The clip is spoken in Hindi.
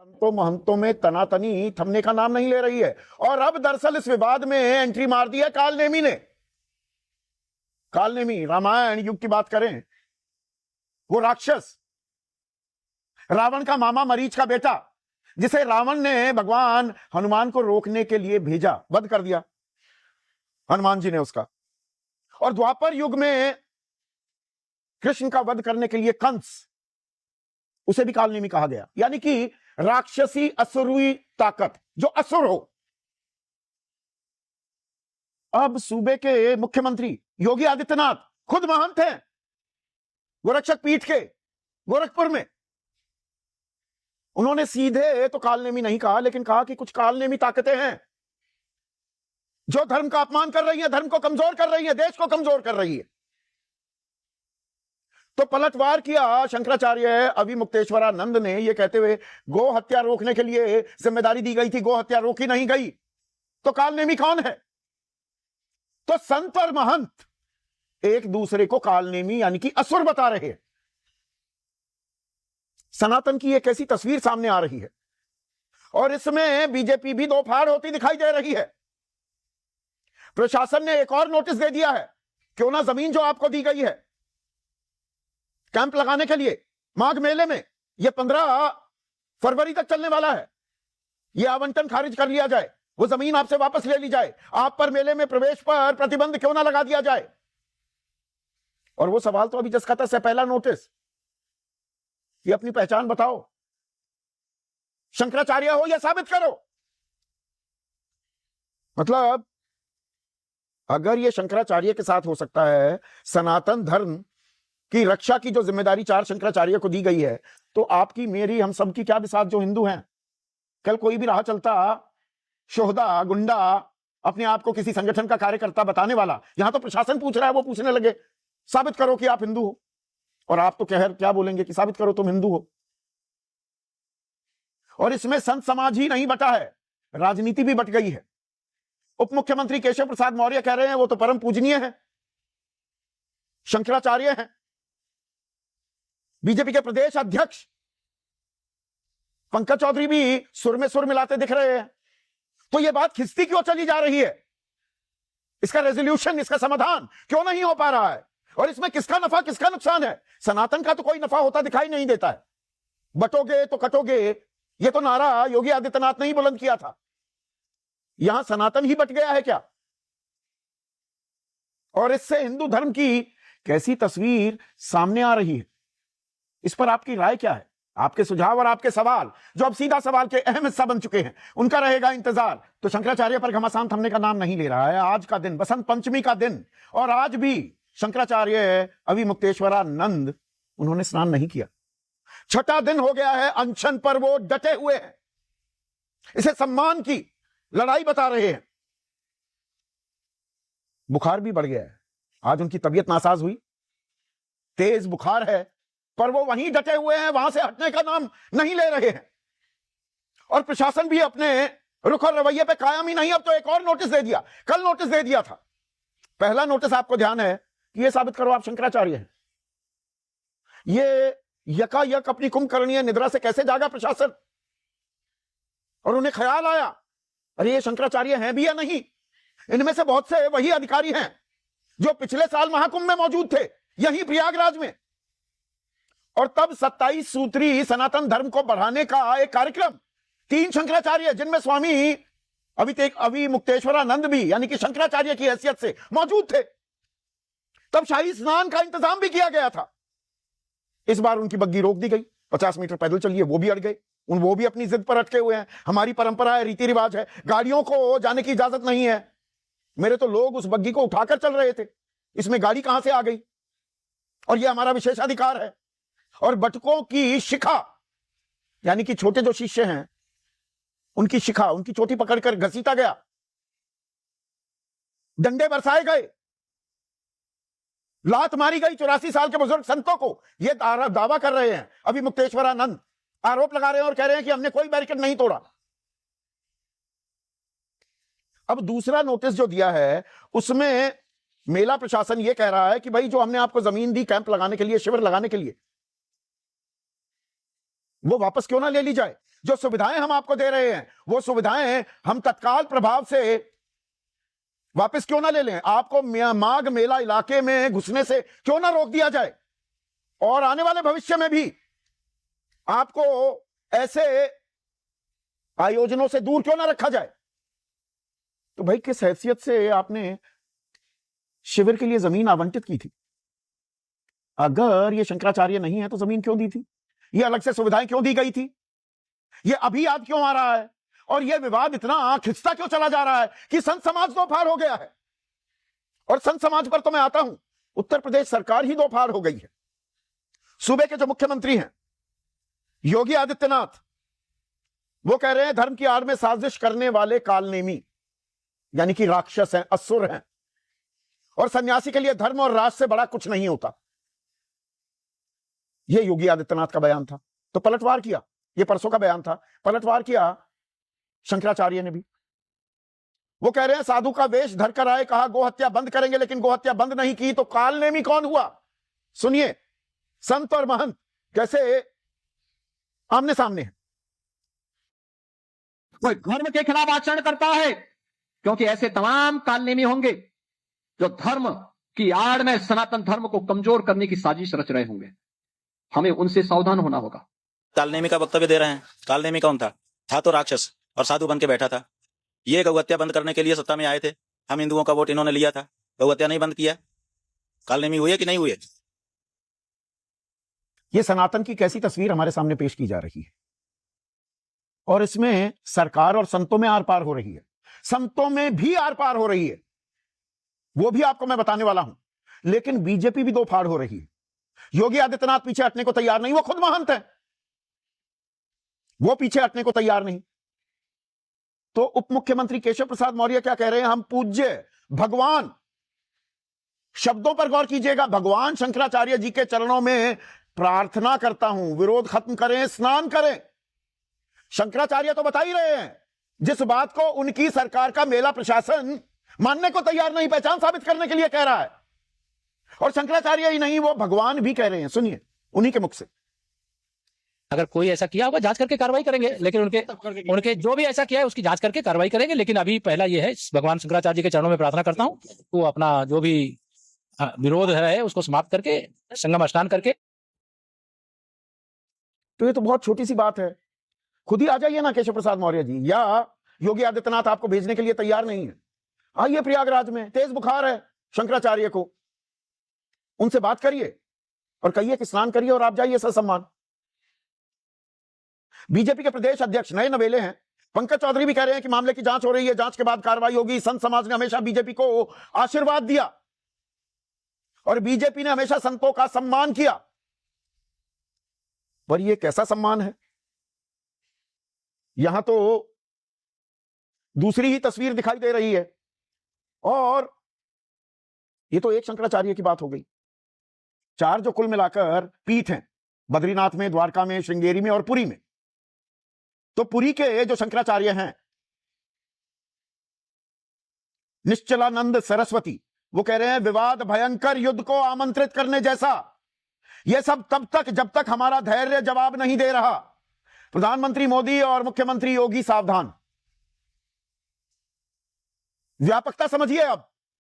संतों महंतों में तनातनी थमने का नाम नहीं ले रही है। और अब दरअसल इस विवाद में एंट्री मार दी है कालनेमी ने। कालनेमी, रामायण युग की बात करें, वो राक्षस, रावण का मामा, मरीच का बेटा, जिसे रावण ने भगवान हनुमान को रोकने के लिए भेजा, वध कर दिया हनुमान जी ने उसका। और द्वापर युग में कृष्ण का वध करने के लिए कंस, उसे भी कालनेमी कहा गया, यानी कि राक्षसी असुरी ताकत, जो असुर हो। अब सूबे के मुख्यमंत्री योगी आदित्यनाथ खुद महंत हैं गोरक्षक पीठ के गोरखपुर में। उन्होंने सीधे तो कालनेमी नहीं कहा, लेकिन कहा कि कुछ कालनेमी ताकतें हैं जो धर्म का अपमान कर रही है, धर्म को कमजोर कर रही है, देश को कमजोर कर रही है। तो पलटवार किया शंकराचार्य अभिमुक्तेश्वरानंद ने, यह कहते हुए गो हत्या रोकने के लिए जिम्मेदारी दी गई थी, गो हत्या रोकी नहीं गई, तो कालनेमी कौन है? तो संत और महंत एक दूसरे को कालनेमी यानी कि असुर बता रहे हैं। सनातन की एक ऐसी तस्वीर सामने आ रही है और इसमें बीजेपी भी दो फाड़ होती दिखाई दे रही है। प्रशासन ने एक और नोटिस दे दिया है, क्यों ना जमीन जो आपको दी गई है कैंप लगाने के लिए माघ मेले में, यह 15 फरवरी तक चलने वाला है, यह आवंटन खारिज कर लिया जाए, वो जमीन आपसे वापस ले ली जाए, आप पर मेले में प्रवेश पर प्रतिबंध क्यों ना लगा दिया जाए। और वो सवाल तो अभी जसकता से पहला नोटिस, ये अपनी पहचान बताओ, शंकराचार्य हो या साबित करो। मतलब अगर ये शंकराचार्य के साथ हो सकता है, सनातन धर्म की रक्षा की जो जिम्मेदारी 4 शंकराचार्य को दी गई है, तो आपकी, मेरी, हम सब की क्या बिसात जो हिंदू हैं। कल कोई भी राह चलता शोहदा गुंडा अपने आप को किसी संगठन का कार्यकर्ता बताने वाला, यहां तो प्रशासन पूछ रहा है, वो पूछने लगे साबित करो कि आप हिंदू हो, और आप तो क्या बोलेंगे कि साबित करो तुम हिंदू हो। और इसमें संत समाज ही नहीं बटा है, राजनीति भी बट गई है। उप मुख्यमंत्री केशव प्रसाद मौर्य कह रहे हैं वो तो परम पूजनीय है, शंकराचार्य हैं। बीजेपी के प्रदेश अध्यक्ष पंकज चौधरी भी सुर में सुर मिलाते दिख रहे हैं। तो यह बात खिंचती क्यों चली जा रही है? इसका रेजोल्यूशन, इसका समाधान क्यों नहीं हो पा रहा है? और इसमें किसका नफा किसका नुकसान है? सनातन का तो कोई नफा होता दिखाई नहीं देता है। बटोगे तो कटोगे, यह तो नारा योगी आदित्यनाथ ने ही बुलंद किया था। यहां सनातन ही बट गया है क्या? और इससे हिंदू धर्म की कैसी तस्वीर सामने आ रही है, इस पर आपकी राय क्या है? आपके सुझाव और आपके सवाल, जो अब सीधा सवाल के अहम हिस्सा बन चुके हैं, उनका रहेगा इंतजार। तो शंकराचार्य पर घमासान थमने का नाम नहीं ले रहा है। आज का दिन बसंत पंचमी का दिन, और आज भी शंकराचार्य अभिमुक्तेश्वरानंद, उन्होंने स्नान नहीं किया। छठा दिन हो गया है, अनशन पर वो डटे हुए हैं, इसे सम्मान की लड़ाई बता रहे हैं। बुखार भी बढ़ गया है, आज उनकी तबीयत नासाज हुई, तेज बुखार है, पर वो वहीं डटे हुए हैं, वहां से हटने का नाम नहीं ले रहे हैं। और प्रशासन भी अपने रुख और रवैये पे कायम ही नहीं। अब तो एक और नोटिस दे दिया, कल नोटिस दे दिया था। पहला नोटिस आपको ध्यान है कि ये साबित करो आप शंकराचार्य हैं। ये यकायक अपनी कुंभकर्णीय निद्रा से कैसे जागा प्रशासन, और उन्हें ख्याल आया अरे ये शंकराचार्य हैं भी या नहीं। इनमें से बहुत से वही अधिकारी हैं जो पिछले साल महाकुंभ में मौजूद थे, यहीं प्रयागराज में। और तब 27 सूत्री सनातन धर्म को बढ़ाने का एक कार्यक्रम, 3 शंकराचार्य जिनमें स्वामी अभिमुक्तेश्वरानंद भी यानी कि शंकराचार्य की हैसियत से मौजूद थे, तब शाही स्नान का इंतजाम भी किया गया था। इस बार उनकी बग्गी रोक दी गई, 50 मीटर पैदल चलिए, वो भी अड़ गए। वो भी अपनी जिद पर अटके हुए हैं। हमारी परंपरा है, रीति रिवाज है, गाड़ियों को जाने की इजाजत नहीं है। मेरे तो लोग उस बग्गी को उठाकर चल रहे थे, इसमें गाड़ी कहां से आ गई? और यह हमारा विशेषाधिकार है। और बटकों की शिखा यानी कि छोटे जो शिष्य हैं, उनकी शिखा, उनकी चोटी पकड़कर घसीटा गया, डंडे बरसाए गए, लात मारी गई 84 साल के बुजुर्ग संतों को। यह दावा कर रहे हैं अभिमुक्तेश्वरानंद, आरोप लगा रहे हैं और कह रहे हैं कि हमने कोई बैरिकेड नहीं तोड़ा। अब दूसरा नोटिस जो दिया है उसमें मेला प्रशासन यह कह रहा है कि भाई जो हमने आपको जमीन दी कैंप लगाने के लिए, शिविर लगाने के लिए, वो वापस क्यों ना ले ली जाए। जो सुविधाएं हम आपको दे रहे हैं वो सुविधाएं हम तत्काल प्रभाव से वापस क्यों ना ले लें? आपको माघ मेला इलाके में घुसने से क्यों ना रोक दिया जाए? और आने वाले भविष्य में भी आपको ऐसे आयोजनों से दूर क्यों ना रखा जाए? तो भाई किस हैसियत से आपने शिविर के लिए जमीन आवंटित की थी? अगर ये शंकराचार्य नहीं है तो जमीन क्यों दी थी? ये अलग से सुविधाएं क्यों दी गई थी? ये अभी याद क्यों आ रहा है? और ये विवाद इतना खिंचता क्यों चला जा रहा है कि संत समाज दो फाड़ हो गया है? और संत समाज पर तो मैं आता हूं, उत्तर प्रदेश सरकार ही दो फाड़ हो गई है। सूबे के जो मुख्यमंत्री हैं योगी आदित्यनाथ, वो कह रहे हैं धर्म की आड़ में साजिश करने वाले कालनेमी यानी कि राक्षस हैं, असुर हैं, और सन्यासी के लिए धर्म और राज से बड़ा कुछ नहीं होता। यह योगी आदित्यनाथ का बयान था। तो पलटवार किया, यह परसों का बयान था, पलटवार किया शंकराचार्य ने भी। वो कह रहे हैं साधु का वेश धरकर आए, कहा गो हत्या बंद करेंगे, लेकिन गो हत्या बंद नहीं की तो कालनेमी कौन हुआ? सुनिए, संत और महंत कैसे आमने सामने हैं। कोई धर्म के खिलाफ आचरण करता है, क्योंकि ऐसे तमाम कालनेमी होंगे जो धर्म की आड़ में सनातन धर्म को कमजोर करने की साजिश रच रहे होंगे। हमें उनसे सावधान होना होगा। कालनेमी का वक्तव्य दे रहे हैं। कालनेमी कौन था? तो राक्षस और साधु बन के बैठा था। ये गौ हत्या बंद करने के लिए सत्ता में आए थे। हम हिंदुओं का वोट इन्होंने लिया था, गौ हत्या नहीं बंद किया। कालनेमी हुए कि नहीं हुए? ये सनातन की कैसी तस्वीर हमारे सामने पेश की जा रही है, और इसमें सरकार और संतों में आर पार हो रही है, संतों में भी आर पार हो रही है, वो भी आपको मैं बताने वाला हूं। लेकिन बीजेपी भी दो फाड़ हो रही है। योगी आदित्यनाथ पीछे हटने को तैयार नहीं, वो खुद महंत है, वो पीछे हटने को तैयार नहीं। तो उप मुख्यमंत्री केशव प्रसाद मौर्य क्या कह रहे हैं? हम पूज्य भगवान, शब्दों पर गौर कीजिएगा, भगवान शंकराचार्य जी के चरणों में प्रार्थना करता हूं, विरोध खत्म करें, स्नान करें। शंकराचार्य तो बता ही रहे हैं जिस बात को उनकी सरकार का मेला प्रशासन मानने को तैयार नहीं, पहचान साबित करने के लिए कह रहा है। और शंकराचार्य ही नहीं, वो भगवान भी कह रहे हैं। सुनिए उन्हीं के मुख से। अगर कोई ऐसा किया होगा जांच करके कार्रवाई करेंगे, लेकिन उनके जो भी ऐसा किया है उसकी जांच करके कार्रवाई करेंगे। लेकिन अभी पहला ये है, भगवान शंकराचार्य जी के चरणों में प्रार्थना करता हूं, वो अपना जो भी विरोध है उसको समाप्त करके संगम स्नान करके। तो ये तो बहुत छोटी सी बात है, खुद ही आ जाइए ना केशव प्रसाद मौर्य जी, या योगी आदित्यनाथ आपको भेजने के लिए तैयार नहीं है। आइए प्रयागराज में, तेज बुखार है शंकराचार्य को, उनसे बात करिए और कहिए कि स्नान करिए और आप जाइए ससम्मान। बीजेपी के प्रदेश अध्यक्ष नए नवेले हैं, पंकज चौधरी भी कह रहे हैं कि मामले की जांच हो रही है, जांच के बाद कार्रवाई होगी। संत समाज ने हमेशा बीजेपी को आशीर्वाद दिया और बीजेपी ने हमेशा संतों का सम्मान किया, पर यह कैसा सम्मान है? यहां तो दूसरी ही तस्वीर दिखाई दे रही है। और ये तो एक शंकराचार्य की बात हो गई, चार जो कुल मिलाकर पीठ हैं, बद्रीनाथ में, द्वारका में, श्रृंगेरी में और पुरी में। तो पुरी के जो शंकराचार्य हैं, निश्चलानंद सरस्वती, वो कह रहे हैं विवाद भयंकर युद्ध को आमंत्रित करने जैसा। यह सब तब तक जब तक हमारा धैर्य जवाब नहीं दे रहा। प्रधानमंत्री मोदी और मुख्यमंत्री योगी सावधान। व्यापकता समझिए अब।